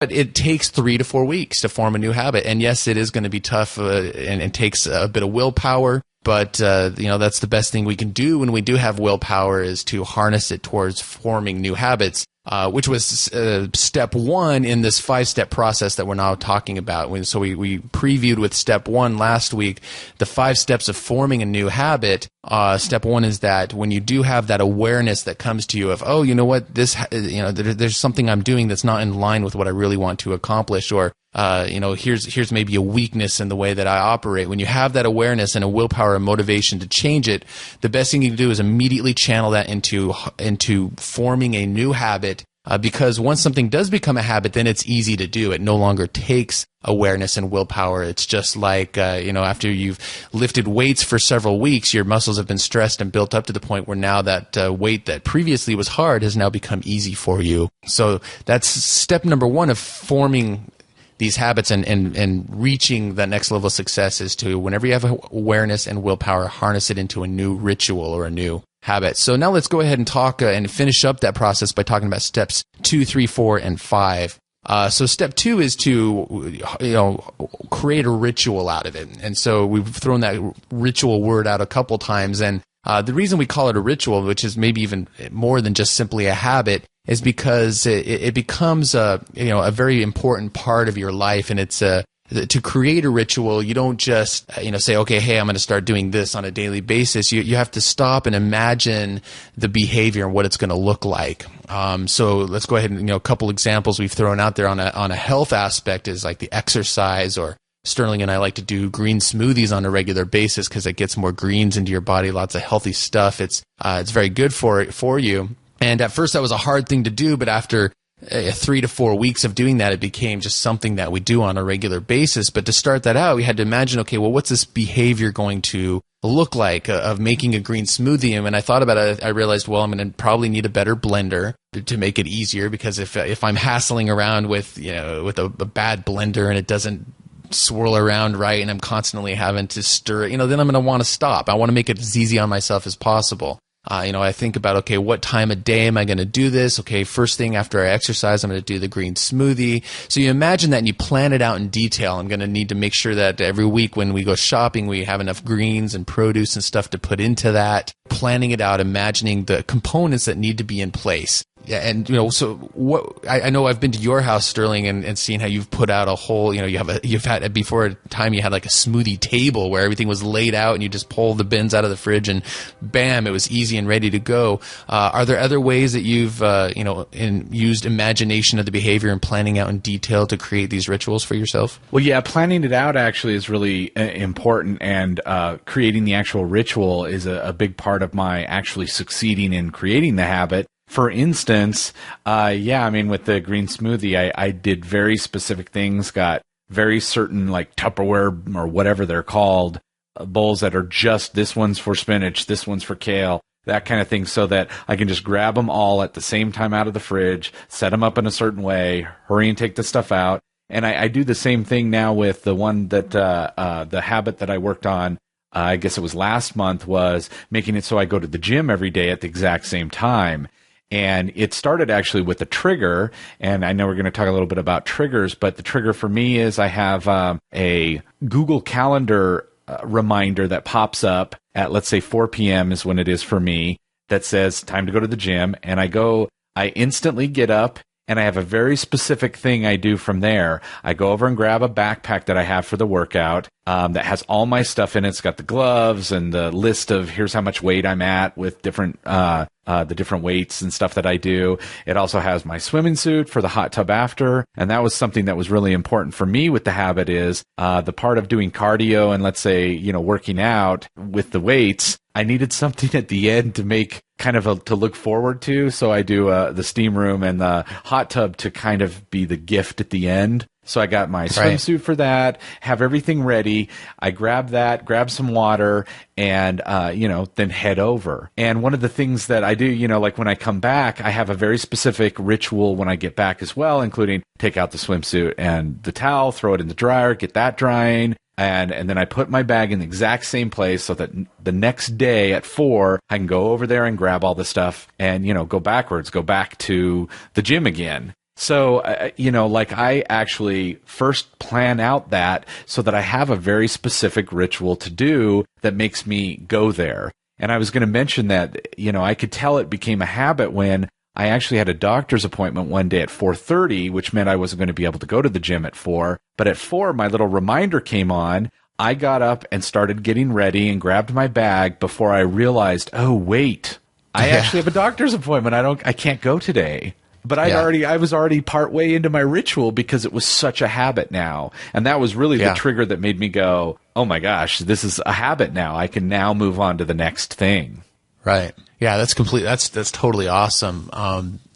But it takes 3 to 4 weeks to form a new habit. And yes, it is going to be tough and takes a bit of willpower. But, that's the best thing we can do when we do have willpower, is to harness it towards forming new habits, which was step 1 in this 5-step process that we're now talking about. So we previewed with step 1 last week, the 5 steps of forming a new habit. Step 1 is that when you do have that awareness that comes to you of, oh, you know what, there's something I'm doing that's not in line with what I really want to accomplish, or here's maybe a weakness in the way that I operate. When you have that awareness and a willpower and motivation to change it, the best thing you can do is immediately channel that into forming a new habit. Because once something does become a habit, then it's easy to do. It no longer takes awareness and willpower. It's just like, after you've lifted weights for several weeks, your muscles have been stressed and built up to the point where now that weight that previously was hard has now become easy for you. So that's step number 1 of forming these habits and reaching that next level of success, is to, whenever you have awareness and willpower, harness it into a new ritual or a new habit. So now let's go ahead and talk and finish up that process by talking about steps 2, 3, 4, and 5. So step 2 is to, create a ritual out of it. And so we've thrown that ritual word out a couple times. And the reason we call it a ritual, which is maybe even more than just simply a habit, is because it becomes a very important part of your life. And it's to create a ritual, you don't just say, okay, hey, I'm going to start doing this on a daily basis. You have to stop and imagine the behavior and what it's going to look like. So let's go ahead and a couple examples we've thrown out there on a health aspect is like the exercise, or Sterling and I like to do green smoothies on a regular basis because it gets more greens into your body, lots of healthy stuff. It's very good for you. And at first that was a hard thing to do, but after 3 to 4 weeks of doing that, it became just something that we do on a regular basis. But to start that out, we had to imagine, okay, well, what's this behavior going to look like of making a green smoothie? And when I thought about it, I realized, well, I'm going to probably need a better blender to make it easier, because if I'm hassling around with a bad blender and it doesn't swirl around right and I'm constantly having to stir it, then I'm going to want to stop. I want to make it as easy on myself as possible. I think about, okay, what time of day am I going to do this? Okay, first thing after I exercise, I'm going to do the green smoothie. So you imagine that and you plan it out in detail. I'm going to need to make sure that every week when we go shopping, we have enough greens and produce and stuff to put into that. Planning it out, imagining the components that need to be in place. Yeah, and so what I know, I've been to your house, Sterling, and seen how you've put out a whole, you've had before a time you had like a smoothie table where everything was laid out and you just pull the bins out of the fridge and bam, it was easy and ready to go. Are there other ways that you've used imagination of the behavior and planning out in detail to create these rituals for yourself? Well, yeah, planning it out actually is really important, and creating the actual ritual is a big part of my actually succeeding in creating the habit. For instance, with the green smoothie, I did very specific things, got very certain like Tupperware or whatever they're called, bowls that are just, this one's for spinach, this one's for kale, that kind of thing, so that I can just grab them all at the same time out of the fridge, set them up in a certain way, hurry and take the stuff out. And I do the same thing now with the one that, the habit that I worked on, I guess it was last month, was making it so I go to the gym every day at the exact same time. And it started actually with a trigger, and I know we're going to talk a little bit about triggers, but the trigger for me is I have a Google Calendar reminder that pops up at, let's say, 4 p.m. is when it is for me, that says time to go to the gym, and I instantly get up, and I have a very specific thing I do from there. I go over and grab a backpack that I have for the workout that has all my stuff in it. It's got the gloves and the list of here's how much weight I'm at with different the different weights and stuff that I do. It also has my swimming suit for the hot tub after. And that was something that was really important for me with the habit, is the part of doing cardio and, let's say, working out with the weights. I needed something at the end to make kind of to look forward to. So I do the steam room and the hot tub to kind of be the gift at the end. So I got my swimsuit for that, have everything ready. I grab some water, and, then head over. And one of the things that I do, like when I come back, I have a very specific ritual when I get back as well, including take out the swimsuit and the towel, throw it in the dryer, get that drying. And then I put my bag in the exact same place so that the next day at 4, I can go over there and grab all the stuff and, go back to the gym again. So, like I actually first plan out that so that I have a very specific ritual to do that makes me go there. And I was going to mention that, I could tell it became a habit when I actually had a doctor's appointment one day at 4:30, which meant I wasn't going to be able to go to the gym at 4. But at 4, my little reminder came on. I got up and started getting ready and grabbed my bag before I realized, oh, wait, I actually have a doctor's appointment. I can't go today. But I was already part way into my ritual because it was such a habit now. And that was really the trigger that made me go, oh my gosh, this is a habit now. I can now move on to the next thing. Right. Yeah, that's totally awesome.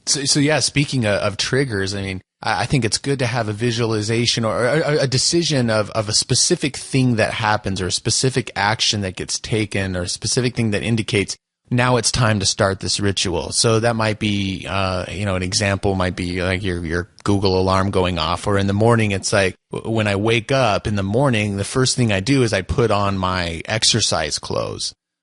So yeah, speaking of triggers, I mean, I think it's good to have a visualization or a decision of a specific thing that happens or a specific action that gets taken or a specific thing that indicates now it's time to start this ritual. So that might be, an example might be like your Google alarm going off, or in the morning, it's like when I wake up in the morning, the first thing I do is I put on my exercise clothes.